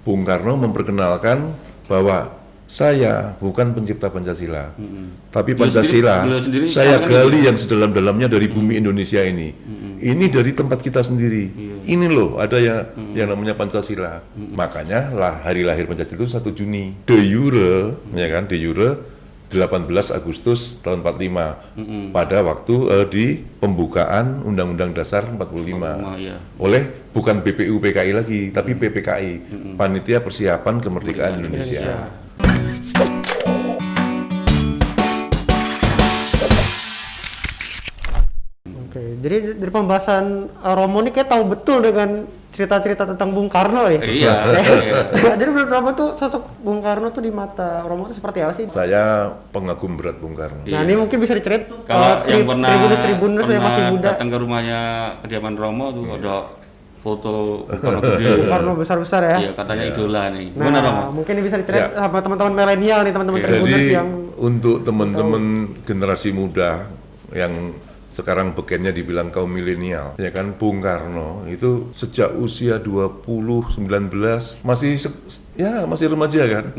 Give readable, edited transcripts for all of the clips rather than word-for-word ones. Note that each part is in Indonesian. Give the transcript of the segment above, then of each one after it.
Bung Karno memperkenalkan bahwa saya bukan pencipta Pancasila, tapi Pancasila beliau sendiri saya kan gali yang sedalam-dalamnya dari bumi Indonesia ini. Ini dari tempat kita sendiri. Ini loh ada yang namanya Pancasila. Makanya lah hari lahir Pancasila itu 1 Juni. De jure, ya kan, de jure 18 Agustus tahun 45 pada waktu di pembukaan Undang-Undang Dasar 45 ya. oleh bukan BPU PKI lagi tapi PPKI, Panitia Persiapan Kemerdekaan Indonesia. Oke, jadi dari pembahasan Romo ini kayak tahu betul dengan cerita-cerita tentang Bung Karno ya. Iya. Jadi menurut Romo tuh sosok Bung Karno tuh di mata Romo tuh seperti apa sih? Saya pengagum berat Bung Karno. Nah, ini mungkin bisa diceritain Kalau yang pernah tribunus yang masih muda. datang ke rumahnya kediaman Romo tuh ada foto Bung Karno gede. Bung Karno besar-besar ya. Iya, katanya idola nih. Gimana Romo? Nah, mungkin ini bisa diceritain sama teman-teman milenial nih, teman-teman tribunus Jadi yang untuk teman-teman generasi muda yang sekarang bekennya dibilang kaum milenial, ya kan, Bung Karno itu sejak usia 20, 19 masih masih remaja kan,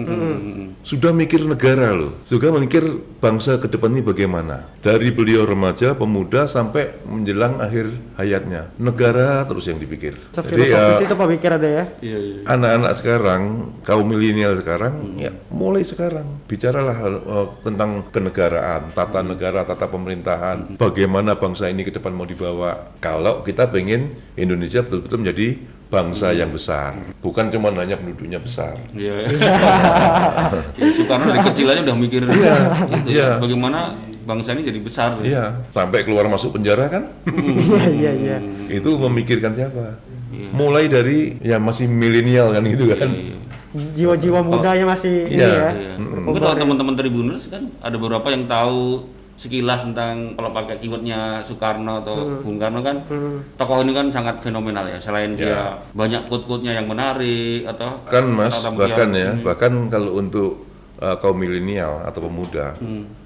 sudah mikir negara loh, sudah mikir bangsa ke depan ini bagaimana. Dari beliau remaja, pemuda sampai menjelang akhir hayatnya, negara terus yang dipikir. Jadi filosofis itu pemikir ada ya. Iya, iya. anak-anak sekarang, kaum milenial sekarang, ya mulai sekarang bicaralah tentang kenegaraan, tata negara, tata pemerintahan, bagaimana bangsa ini ke depan mau dibawa. Kalau kita pengen Indonesia betul-betul menjadi bangsa yang besar, bukan cuma hanya penduduknya besar. Iya. Ya, Soekarno dari kecil aja udah mikir gitu, iya. bagaimana bangsa ini jadi besar. Iya, sampai keluar masuk penjara kan? Iya. Itu memikirkan siapa? Mulai dari ya masih milenial kan gitu kan? Jiwa-jiwa mudanya masih ini Iya. ya. Iya. Mungkin kalau teman-teman Tribuners kan ada beberapa yang tahu sekilas tentang kalau pakai keywordnya Soekarno atau Bung Karno kan tokoh ini kan sangat fenomenal ya, selain dia banyak quote-quote-nya yang menarik atau Kan Mas, tata bahkan kalau untuk kaum milenial atau pemuda,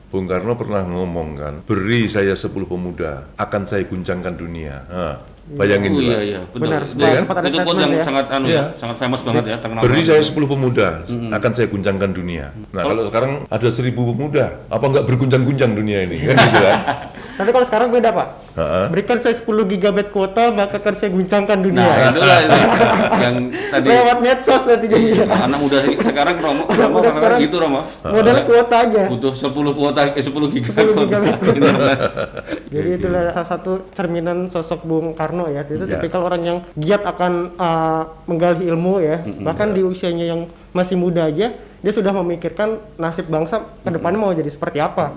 Bung Karno pernah ngomong kan, beri saya 10 pemuda, akan saya guncangkan dunia. Nah, bayangin Oh juga. iya, betul. Benar, sempat ada Itu quote statement yang ya. sangat Iya. sangat famous banget ya, terkenal Beri banget. saya 10 pemuda, akan saya guncangkan dunia. Nah, kalau sekarang ada 1000 pemuda, apa nggak berguncang-guncang dunia ini? Kan gitu kan? Tapi kalau sekarang beda Pak. Heeh. Berikan saya 10 GB kuota, maka akan saya guncangkan dunia. Nah, itulah itu. Yang tadi Lewat medsos nanti jadinya. anak muda sekarang Romo muda sekarang gitu Romo. Modal kuota aja. Butuh 10 kuota 10 giga. 10 GB. Jadi itulah salah satu cerminan sosok Bung Karno ya. Itu Ya. tipikal orang yang giat akan menggali ilmu ya. Bahkan di usianya yang masih muda aja, dia sudah memikirkan nasib bangsa ke depannya mau jadi seperti apa.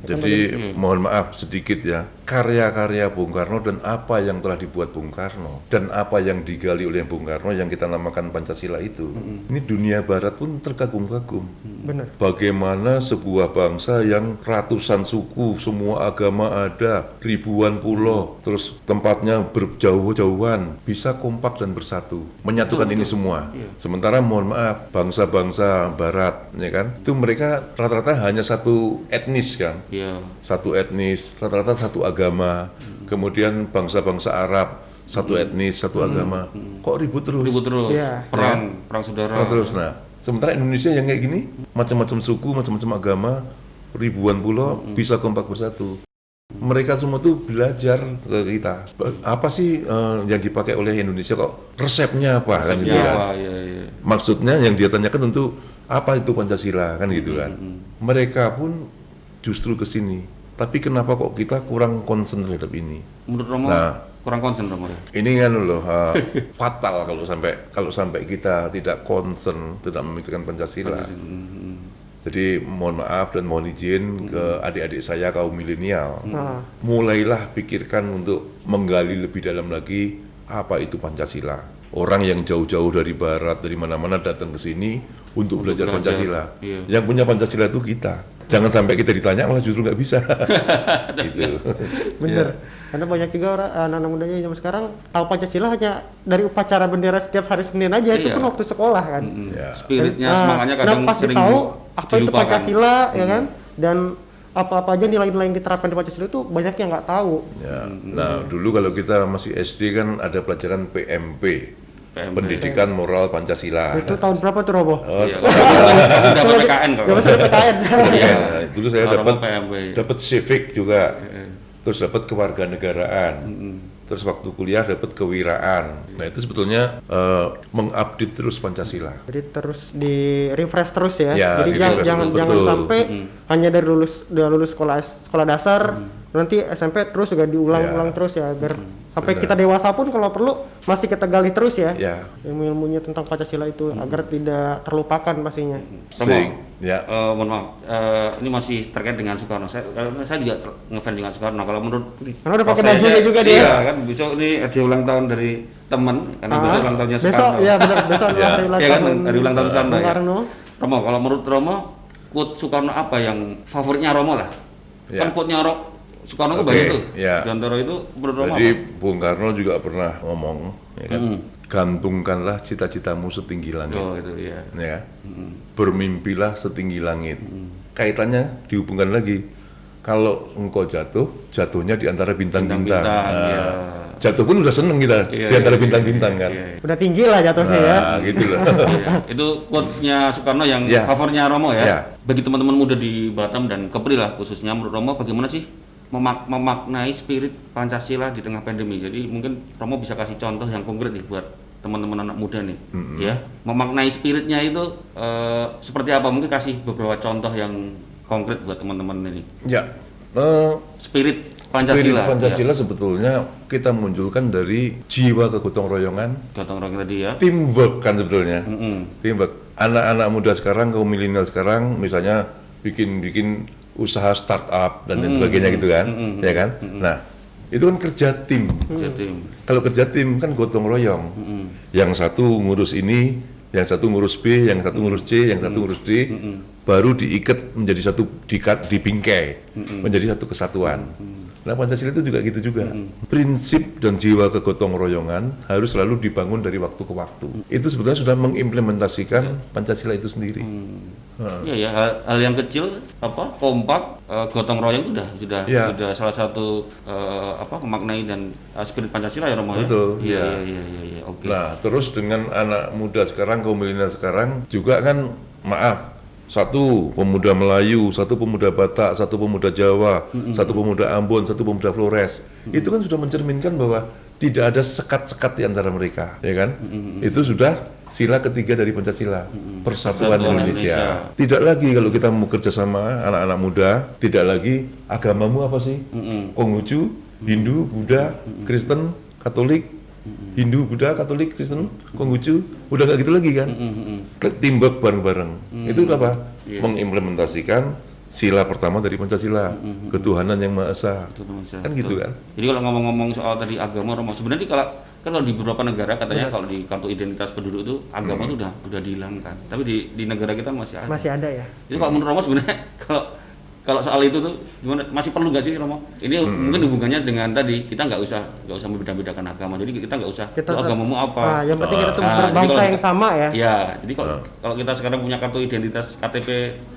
Jadi mohon maaf sedikit ya, karya-karya Bung Karno dan apa yang telah dibuat Bung Karno dan apa yang digali oleh Bung Karno yang kita namakan Pancasila itu, ini dunia Barat pun terkagum-kagum. Benar. Bagaimana sebuah bangsa yang ratusan suku, semua agama ada, ribuan pulau, terus tempatnya berjauh-jauhan, bisa kompak dan bersatu, menyatukan ini semua. Sementara mohon maaf, bangsa-bangsa Barat, ya kan, itu mereka rata-rata hanya satu etnis kan, Iya. satu etnis, rata-rata satu agama. Kemudian bangsa-bangsa Arab, satu etnis, satu agama. Kok ribut terus? Ribut terus. Iya. Perang saudara. Terus, nah, sementara Indonesia yang kayak gini, macam-macam suku, macam-macam agama, ribuan pulau bisa kompak bersatu. Mereka semua tuh belajar ke kita. Apa sih yang dipakai oleh Indonesia, kok resepnya apa kan gitu kan? Iya, iya. Maksudnya yang dia tanyakan tentu apa itu Pancasila kan gitu kan. Mereka pun justru ke sini. Tapi kenapa kok kita kurang concern terhadap ini? Menurut Romo Nah. kurang konsen Romo ya. Ini kan loh fatal kalau sampai kita tidak concern, tidak memikirkan Pancasila. Jadi mohon maaf dan mohon izin ke adik-adik saya kaum milenial. Mulailah pikirkan untuk menggali lebih dalam lagi apa itu Pancasila. Orang yang jauh-jauh dari barat, dari mana-mana datang ke sini untuk belajar Pancasila. Iya. Yang punya Pancasila itu kita. Jangan sampai kita ditanya malah justru nggak bisa. Gitu. Bener. Karena banyak juga orang anak-anak mudanya zaman sekarang tahu Pancasila hanya dari upacara bendera setiap hari Senin aja, itu Iya. pun waktu sekolah kan. Ya. Spiritnya, semangatnya kadang pasti sering tahu apa itu dilupakan. Pancasila ya kan, dan apa-apa aja nilai-nilai yang diterapkan di Pancasila itu banyak yang nggak tahu. Ya. Nah, dulu kalau kita masih SD kan ada pelajaran PMP, PMP. Pendidikan Moral Pancasila. Itu tahun berapa tuh Romo? Oh, Iya, udah PPKN kalau. Ya masih ada PKN. iya. Dulu saya Kalau dapat PMP. dapat civic juga, terus dapat kewarganegaraan, terus waktu kuliah dapat kewiraan. Nah itu sebetulnya mengupdate terus Pancasila. Jadi terus di refresh terus ya. Ya, Jadi di jangan refresh, jangan betul. jangan sampai hanya dari lulus sekolah dasar nanti SMP terus juga diulang-ulang Ya. terus ya agar sampai Benar. kita dewasa pun kalau perlu masih kita gali terus ya. Ya, Ilmu-ilmunya tentang Pancasila itu agar tidak terlupakan pastinya. sering. Ya, Mohon maaf, ini masih terkait dengan Soekarno. Saya juga ngefans dengan Soekarno. Kalau menurut Karena udah pakai rasanya- bajunya juga dia. Iya kan, besok ini ada ulang tahun dari teman, karena besok ulang tahunnya besok Soekarno. ya benar besok Ya. hari ulang Iya kan, tahun hari ulang tahun Soekarno Bung ya. Karno. Romo, kalau menurut Romo, quote Soekarno apa yang favoritnya Romo lah? Ya. Kan quote-nya Soekarno Oke, banyak tuh. ya. Di antara itu menurut Romo jadi apa? Bung Karno juga pernah ngomong, ya kan, gantungkanlah cita-citamu setinggi langit, Oh itu ya. ya, bermimpilah setinggi langit. Kaitannya dihubungkan lagi, kalau engkau jatuh, jatuhnya di antara bintang-bintang. Bintang-bintang, Nah, ya. Jatuh pun udah seneng kita Iya, di antara iya, bintang-bintang kan. Iya, iya. Udah tinggi lah jatuhnya ya. Nah, gitu loh. Iya, itu quote-nya Soekarno yang Ya. favoritnya Romo ya. Ya. Bagi teman-teman muda di Batam dan Kepri lah khususnya, menurut Romo bagaimana sih memaknai spirit Pancasila di tengah pandemi? Jadi mungkin Romo bisa kasih contoh yang konkret nih buat teman-teman anak muda nih, ya. Memaknai spiritnya itu seperti apa? Mungkin kasih beberapa contoh yang konkret buat teman-teman ini. Ya, Spirit spirit Pancasila. Pancasila sebetulnya kita munculkan dari jiwa kegotong royongan, Gotong royong tadi ya. teamwork kan sebetulnya. Mm-mm. Teamwork. Anak-anak muda sekarang, kaum milenial sekarang, misalnya bikin usaha startup dan lain sebagainya gitu kan, ya kan? Nah, itu kan kerja tim. Jadi, Kalau kerja tim kan gotong royong. Yang satu ngurus ini, yang satu ngurus B, yang satu ngurus C, yang satu ngurus D, baru diikat menjadi satu dibingkai, menjadi satu kesatuan. Nah Pancasila itu juga gitu juga. Prinsip dan jiwa kegotong royongan harus selalu dibangun dari waktu ke waktu. Itu sebetulnya sudah mengimplementasikan Pancasila itu sendiri. Iya ya, hal yang kecil kompak, gotong royong itu sudah Ya. salah satu memaknai dan spirit Pancasila ya Romo ya. Betul, Iya ya. iya oke. Nah, terus dengan anak muda sekarang, kaum milenial sekarang juga kan, maaf, satu pemuda Melayu, satu pemuda Batak, satu pemuda Jawa, satu pemuda Ambon, satu pemuda Flores. Itu kan sudah mencerminkan bahwa tidak ada sekat-sekat di antara mereka, ya kan? Itu sudah sila ketiga dari Pancasila, Persatuan Persatuan Indonesia. Tidak lagi kalau kita mau kerja sama anak-anak muda, tidak lagi agamamu apa sih? Konghucu, Hindu, Buddha, Kristen, Katolik, Hindu, Buddha, Katolik, Kristen, Konghucu, udah nggak gitu lagi kan? Teamwork bareng-bareng. Itu apa? Mengimplementasikan sila pertama dari Pancasila, ketuhanan yang Maha Esa. Kan gitu kan? Jadi kalau ngomong-ngomong soal tadi agama Romo, sebenarnya kalau di beberapa negara katanya kalau di kartu identitas penduduk itu agama itu udah dihilangkan. Tapi di negara kita masih ada. Masih ada ya. Jadi kalau menurut Romo sebenarnya kalau soal itu tuh gimana, masih perlu nggak sih Romo? Ini mungkin hubungannya dengan tadi kita nggak usah membeda-bedakan agama. Jadi kita nggak usah Kita "Lu agamamu apa?" yang penting kita tuh Nah, jadi berbangsa kalau yang sama ya. Ya, jadi kalau kita sekarang punya kartu identitas KTP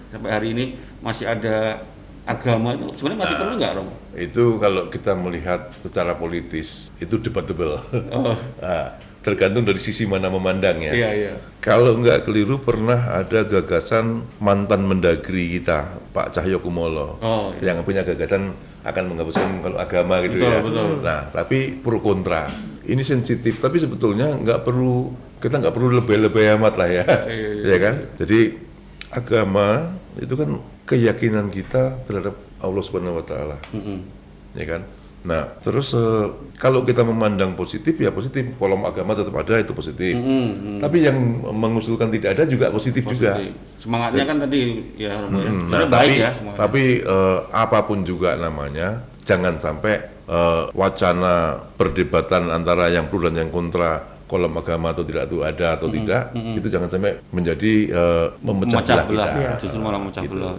sampai hari ini masih ada agama itu sebenarnya masih perlu nggak Romo? Itu kalau kita melihat secara politis itu debatable. Oh. Nah, tergantung dari sisi mana memandangnya. Iya. Kalau nggak keliru pernah ada gagasan mantan Mendagri kita, Pak Cahyokumolo, Oh, iya. yang punya gagasan akan menghapuskan kalau agama gitu Betul, ya. betul. Nah, tapi pro kontra. Ini sensitif, tapi sebetulnya kita nggak perlu lebay-lebay amat lah ya, Iya. ya kan? Jadi agama itu kan keyakinan kita terhadap Allah Subhanahu Wa Taala, ya kan? Nah, terus kalau kita memandang positif ya positif, kolom agama tetap ada itu positif. Tapi yang mengusulkan tidak ada juga positif juga. Semangatnya kan tadi ya Romo ya. Nah, Sebenarnya baik ya semangatnya. tapi apapun juga namanya, jangan sampai wacana perdebatan antara yang pro dan yang kontra kolom agama atau tidak itu ada atau tidak, itu jangan sampai menjadi memecah belah kita. Justru malah memecah belah.